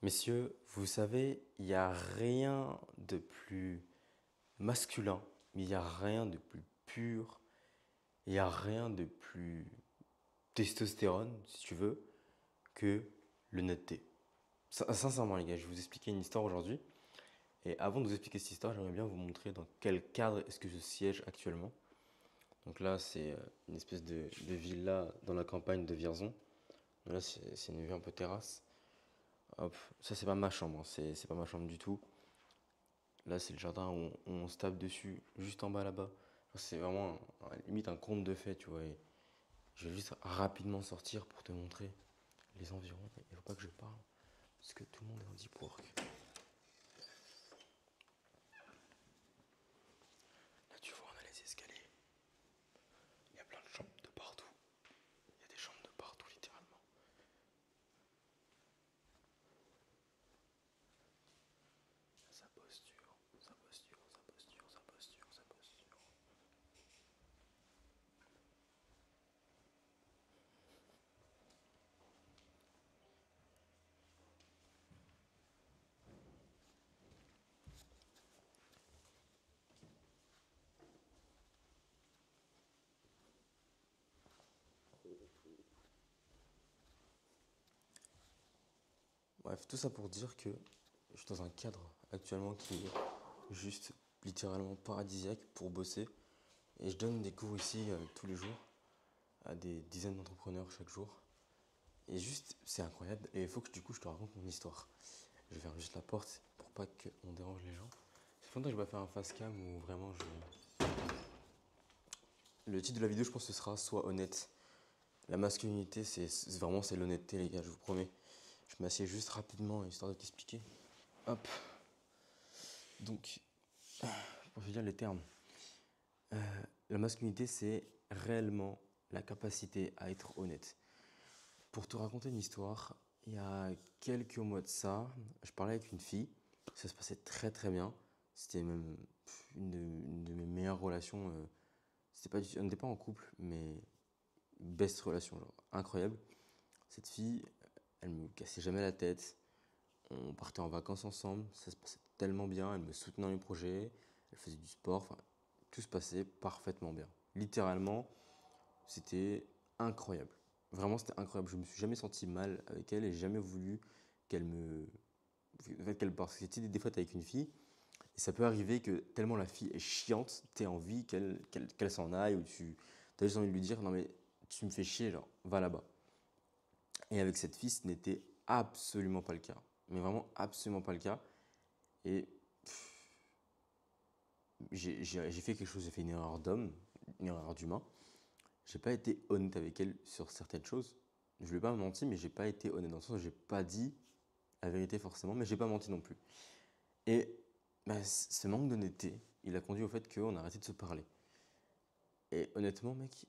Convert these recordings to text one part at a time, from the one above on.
Messieurs, vous savez, il n'y a rien de plus masculin, il n'y a rien de plus pur, il n'y a rien de plus testostérone, si tu veux, que l'honnêteté. Sincèrement, les gars, je vais vous expliquer une histoire aujourd'hui. Et avant de vous expliquer cette histoire, j'aimerais bien vous montrer dans quel cadre est-ce que je siège actuellement. Donc là, c'est une espèce de villa dans la campagne de Vierzon. Là, c'est une vue un peu terrasse. Hop, ça, c'est pas ma chambre, hein, c'est pas ma chambre du tout. Là, c'est le jardin où on se tape dessus, juste en bas là-bas. C'est vraiment limite un conte de fées, tu vois. Et je vais juste rapidement sortir pour te montrer les environs. Mais il faut pas que je parle, parce que tout le monde est en deep work. Là, tu vois, on a les escaliers. Il y a plein de chambres de partout. Il y a des chambres de partout, littéralement. Sa posture, sa posture, sa posture, sa posture, sa posture. Bref, tout ça pour dire que je suis dans un cadre actuellement qui est juste littéralement paradisiaque pour bosser. Et je donne des cours ici tous les jours à des dizaines d'entrepreneurs chaque jour. Et juste, c'est incroyable. Et il faut que du coup je te raconte mon histoire. Je vais fermer juste la porte pour pas qu'on dérange les gens. Ça fait longtemps que je vais pas faire un face cam où vraiment je. Le titre de la vidéo, je pense que ce sera Sois honnête. La masculinité, c'est l'honnêteté, les gars, je vous promets. Je m'assieds juste rapidement histoire de t'expliquer. Hop. Donc, pour te dire les termes, la masculinité, c'est réellement la capacité à être honnête. Pour te raconter une histoire, il y a quelques mois de ça, je parlais avec une fille, ça se passait très très bien. C'était même une de mes meilleures relations. On n'était pas en couple, mais best relation, genre incroyable. Cette fille, elle me cassait jamais la tête. On partait en vacances ensemble, ça se passait tellement bien. Elle me soutenait dans les projets, elle faisait du sport, enfin, tout se passait parfaitement bien. Littéralement, c'était incroyable. Vraiment, c'était incroyable. Je me suis jamais senti mal avec elle et j'ai jamais voulu qu'elle me. En fait, qu'elle parte. Parce que des fois, t'es avec une fille et ça peut arriver que tellement la fille est chiante, t'aies envie qu'elle s'en aille ou tu as juste envie de lui dire non, mais tu me fais chier, genre, va là-bas. Et avec cette fille, ce n'était absolument pas le cas. Mais vraiment, absolument pas le cas. Et j'ai fait quelque chose, j'ai fait une erreur d'homme, une erreur d'humain. J'ai pas été honnête avec elle sur certaines choses. Je lui ai pas menti, mais j'ai pas été honnête dans le sens où j'ai pas dit la vérité forcément, mais j'ai pas menti non plus. Et bah, ce manque d'honnêteté, il a conduit au fait qu'on a arrêté de se parler. Et honnêtement, mec,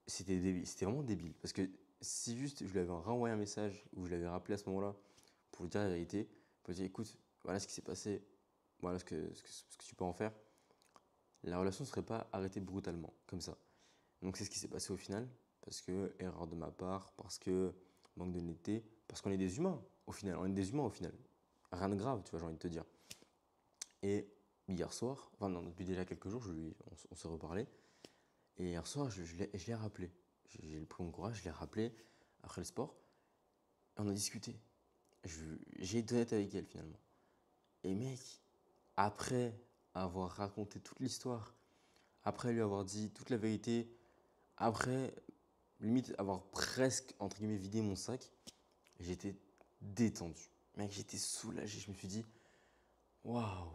c'était débile, c'était vraiment débile. Parce que si juste je lui avais renvoyé un message ou je l'avais rappelé à ce moment-là pour lui dire la vérité, pour lui dire écoute, voilà ce qui s'est passé, voilà ce que tu peux en faire, la relation ne serait pas arrêtée brutalement, comme ça. Donc c'est ce qui s'est passé au final, parce que erreur de ma part, parce que manque d'honnêteté, parce qu'on est des humains au final, on est des humains au final. Rien de grave, tu vois, j'ai envie de te dire. Et hier soir, enfin non, depuis déjà quelques jours, on s'est reparlé, et hier soir, je l'ai rappelé. J'ai pris mon courage, je l'ai rappelé après le sport, et on a discuté. J'ai été honnête avec elle finalement. Et mec, après avoir raconté toute l'histoire, après lui avoir dit toute la vérité, après limite avoir presque entre guillemets vidé mon sac, j'étais détendu. Mec, j'étais soulagé. Je me suis dit, waouh.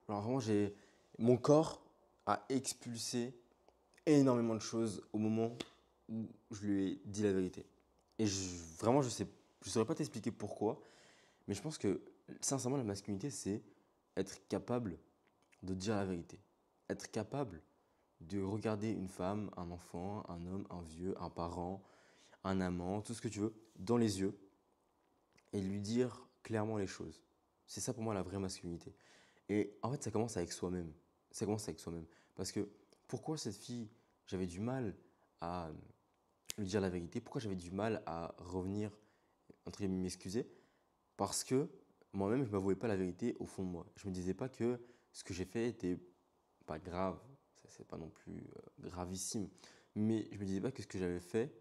Alors vraiment, mon corps a expulsé énormément de choses au moment où je lui ai dit la vérité. Et vraiment, je saurais pas t'expliquer pourquoi, mais je pense que sincèrement, la masculinité, c'est être capable de dire la vérité. Être capable de regarder une femme, un enfant, un homme, un vieux, un parent, un amant, tout ce que tu veux, dans les yeux et lui dire clairement les choses. C'est ça pour moi la vraie masculinité. Et en fait, ça commence avec soi-même. Ça commence avec soi-même. Parce que pourquoi cette fille, j'avais du mal à lui dire la vérité, pourquoi j'avais du mal à revenir, entre guillemets, m'excuser, Parce que moi-même, je ne m'avouais pas la vérité au fond de moi. Je ne me disais pas que ce que j'ai fait était pas grave, ça, c'est pas non plus gravissime, mais je me disais pas que ce que j'avais fait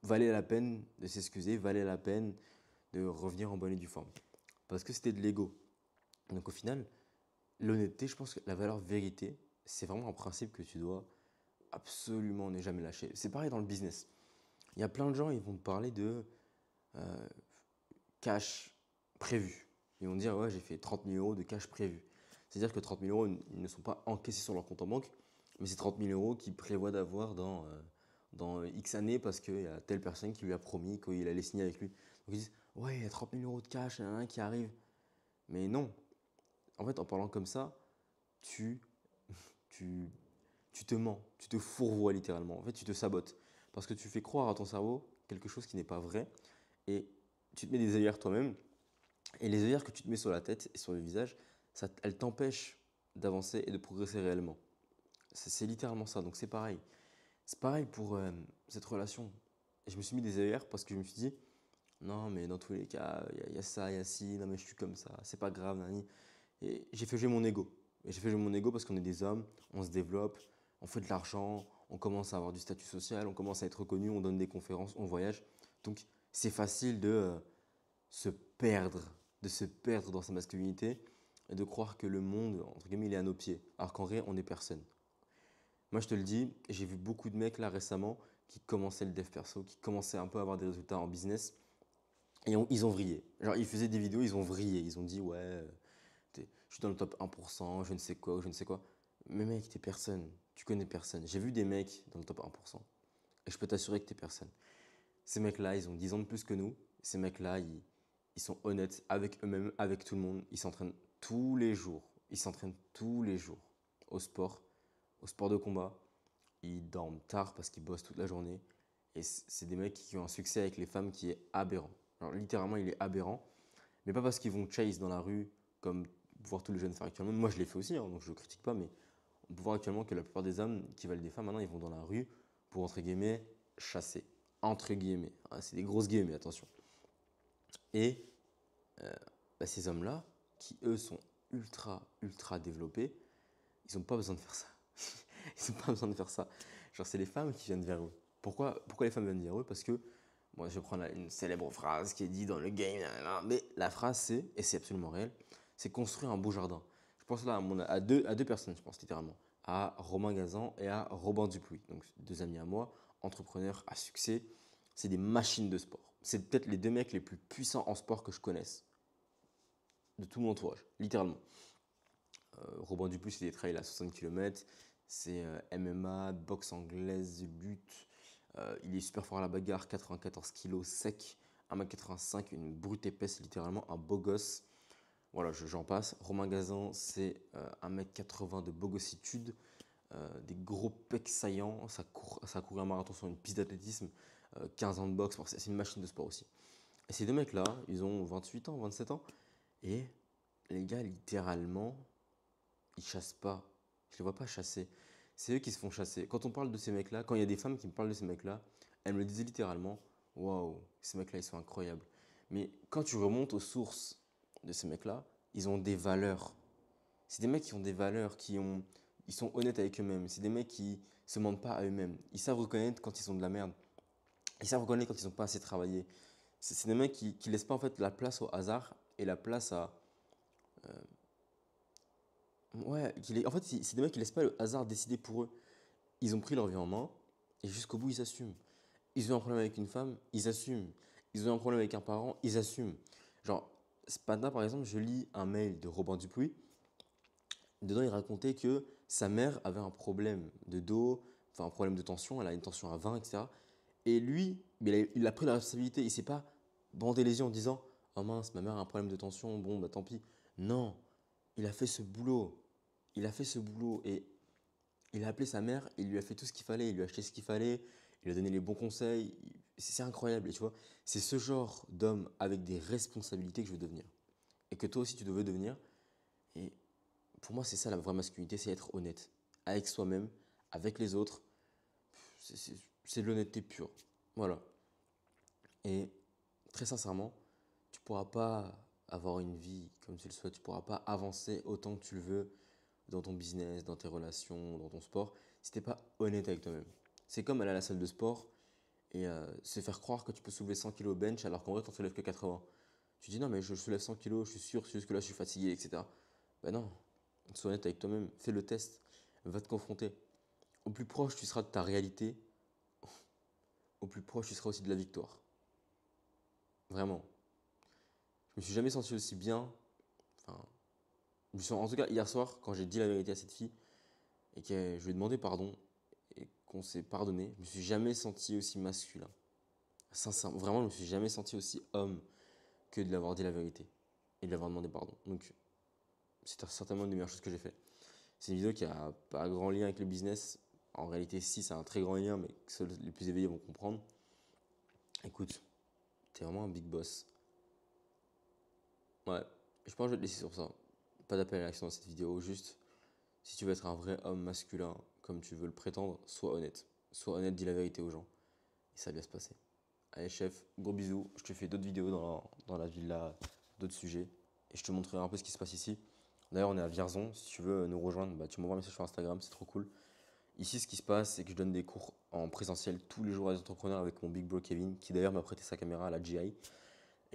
valait la peine de s'excuser, valait la peine de revenir en bonne et due forme. Parce que c'était de l'ego. Donc au final, l'honnêteté, je pense que la valeur vérité, c'est vraiment un principe que tu dois absolument ne jamais lâcher. C'est pareil dans le business. Il y a plein de gens, ils vont te parler de euh, cash prévu. Ils vont te dire, ouais, j'ai fait 30 000 euros de cash prévu. C'est-à-dire que 30 000 euros, ils ne sont pas encaissés sur leur compte en banque, mais c'est 30 000 euros qu'ils prévoient d'avoir dans X années parce qu'il y a telle personne qui lui a promis qu'il allait signer avec lui. Donc ils disent, ouais, il y a 30 000 euros de cash, il y en a un qui arrive. Mais non. En fait, en parlant comme ça, tu, tu, tu te mens, tu te fourvoies littéralement. En fait, tu te sabotes. Parce que tu fais croire à ton cerveau quelque chose qui n'est pas vrai et tu te mets des œillères toi-même. Et les œillères que tu te mets sur la tête et sur le visage, elles t'empêchent d'avancer et de progresser réellement. C'est littéralement ça. Donc c'est pareil. C'est pareil pour cette relation. Et je me suis mis des œillères parce que je me suis dit, non, mais dans tous les cas, il y a ça, il y a ci, non, mais je suis comme ça, c'est pas grave, nani. Et j'ai fait jouer mon ego. Et j'ai fait jouer mon ego parce qu'on est des hommes, on se développe, on fait de l'argent, on commence à avoir du statut social, on commence à être reconnu, on donne des conférences, on voyage. Donc c'est facile se perdre, de se perdre dans sa masculinité et de croire que le monde, entre guillemets, il est à nos pieds. Alors qu'en vrai, on n'est personne. Moi, je te le dis, j'ai vu beaucoup de mecs là récemment qui commençaient le dev perso, qui commençaient un peu à avoir des résultats en business et ils ont vrillé. Genre, ils faisaient des vidéos, ils ont vrillé. Ils ont dit, ouais, je suis dans le top 1%, je ne sais quoi, ou je ne sais quoi. Mais mec, t'es personne. Tu connais personne. J'ai vu des mecs dans le top 1%. Et je peux t'assurer que t'es personne. Ces mecs-là, ils ont 10 ans de plus que nous. Ces mecs-là, ils sont honnêtes avec eux-mêmes, avec tout le monde. Ils s'entraînent tous les jours. Ils s'entraînent tous les jours au sport de combat. Ils dorment tard parce qu'ils bossent toute la journée. Et c'est des mecs qui ont un succès avec les femmes qui est aberrant. Alors littéralement, il est aberrant. Mais pas parce qu'ils vont chase dans la rue comme voir tous les jeunes faire actuellement. Moi, je l'ai fait aussi, hein, donc je ne critique pas, mais on peut voir actuellement que la plupart des hommes qui veulent des femmes, maintenant, ils vont dans la rue pour, entre guillemets, chasser. Entre guillemets. Ah, c'est des grosses guillemets, attention. Et bah, ces hommes-là, qui eux sont ultra développés, ils n'ont pas besoin de faire ça. Ils n'ont pas besoin de faire ça. Genre, c'est les femmes qui viennent vers eux. Pourquoi les femmes viennent vers eux? Parce que, moi, je vais prendre une célèbre phrase qui est dite dans le game, mais la phrase c'est, et c'est absolument réel, c'est construire un beau jardin. Je pense là à deux personnes, je pense littéralement, à Romain Gazan et à Robin Dupuis, donc deux amis à moi, entrepreneurs à succès. C'est des machines de sport. C'est peut-être les deux mecs les plus puissants en sport que je connaisse, de tout mon entourage, littéralement. Robin Dupuis, c'est des trails à 60 km, c'est MMA, boxe anglaise, lutte. Il est super fort à la bagarre, 94 kg sec, 1m85, une brute épaisse, littéralement un beau gosse. Voilà, j'en passe. Romain Gazan, c'est 1m80 de bogossitude, des gros pecs saillants. Ça court un marathon sur une piste d'athlétisme, 15 ans de boxe, c'est une machine de sport aussi. Et ces deux mecs-là, ils ont 28 ans, 27 ans, et les gars, littéralement, ils chassent pas. Je les vois pas chasser. C'est eux qui se font chasser. Quand on parle de ces mecs-là, quand il y a des femmes qui me parlent de ces mecs-là, elles me le disaient littéralement, waouh, ces mecs-là, ils sont incroyables. Mais quand tu remontes aux sources de ces mecs-là, ils ont des valeurs. C'est des mecs qui ont des valeurs, ils sont honnêtes avec eux-mêmes. C'est des mecs qui se mentent pas à eux-mêmes. Ils savent reconnaître quand ils sont de la merde. Ils savent reconnaître quand ils n'ont pas assez travaillé. C'est des mecs qui laissent pas en fait la place au hasard et la place à, ouais, en fait, c'est des mecs qui laissent pas le hasard décider pour eux. Ils ont pris leur vie en main et jusqu'au bout, ils assument. Ils ont eu un problème avec une femme, ils assument. Ils ont eu un problème avec un parent, ils assument. Genre, ce matin, par exemple, je lis un mail de Robin Dupuis. Dedans, il racontait que sa mère avait un problème de dos, enfin un problème de tension, elle a une tension à 20, etc. Et lui, il a pris la responsabilité, il ne s'est pas bandé les yeux en disant oh mince, ma mère a un problème de tension, bon, bah tant pis. Non, il a fait ce boulot. Il a fait ce boulot et il a appelé sa mère, il lui a fait tout ce qu'il fallait, il lui a acheté ce qu'il fallait, il lui a donné les bons conseils. C'est incroyable, et tu vois, c'est ce genre d'homme avec des responsabilités que je veux devenir. Et que toi aussi tu devais devenir. Et pour moi, c'est ça la vraie masculinité, c'est être honnête. Avec soi-même, avec les autres. C'est de l'honnêteté pure. Voilà. Et très sincèrement, tu pourras pas avoir une vie comme tu le souhaites, tu pourras pas avancer autant que tu le veux dans ton business, dans tes relations, dans ton sport, si t'es pas honnête avec toi-même. C'est comme aller à la salle de sport et se faire croire que tu peux soulever 100 kilos au bench alors qu'en vrai, tu n'en soulèves que 80. Tu dis non, mais je soulève 100 kilos, je suis sûr, c'est juste que là, je suis fatigué, etc. Ben non, sois honnête avec toi-même, fais le test, va te confronter. Au plus proche tu seras de ta réalité, au plus proche tu seras aussi de la victoire. Vraiment. Je me suis jamais senti aussi bien. Enfin, en tout cas, hier soir, quand j'ai dit la vérité à cette fille et que je lui ai demandé pardon et qu'on s'est pardonné, je me suis jamais senti aussi masculin. Sincèrement, vraiment, je me suis jamais senti aussi homme que de l'avoir dit la vérité et de l'avoir demandé pardon. Donc, c'est certainement une des meilleures choses que j'ai fait. C'est une vidéo qui a pas grand lien avec le business. En réalité, si, c'est un très grand lien, mais que seuls les plus éveillés vont comprendre. Écoute, t'es vraiment un big boss. Ouais, je pense que je vais te laisser sur ça. Pas d'appel à l'action dans cette vidéo, juste si tu veux être un vrai homme masculin, comme tu veux le prétendre, sois honnête. Sois honnête, dis la vérité aux gens. Et ça va bien se passer. Allez, chef, gros bisous. Je te fais d'autres vidéos dans la villa, d'autres sujets. Et je te montrerai un peu ce qui se passe ici. D'ailleurs, on est à Vierzon. Si tu veux nous rejoindre, bah, tu m'envoies un message sur Instagram, c'est trop cool. Ici, ce qui se passe, c'est que je donne des cours en présentiel tous les jours à des entrepreneurs avec mon big bro Kevin, qui d'ailleurs m'a prêté sa caméra à la GI.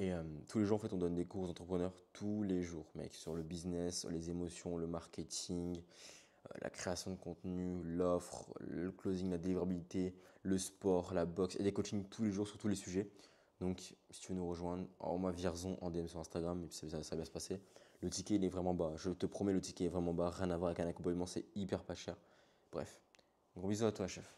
Et tous les jours, en fait, on donne des cours aux entrepreneurs tous les jours, mec, sur le business, les émotions, le marketing, la création de contenu, l'offre, le closing, la délivrabilité, le sport, la boxe et des coachings tous les jours sur tous les sujets. Donc, si tu veux nous rejoindre, envoie-moi Vierzon en DM sur Instagram et puis ça va bien se passer. Le ticket, il est vraiment bas. Je te promets, le ticket est vraiment bas. Rien à voir avec un accompagnement, c'est hyper pas cher. Bref, gros bisous à toi, chef.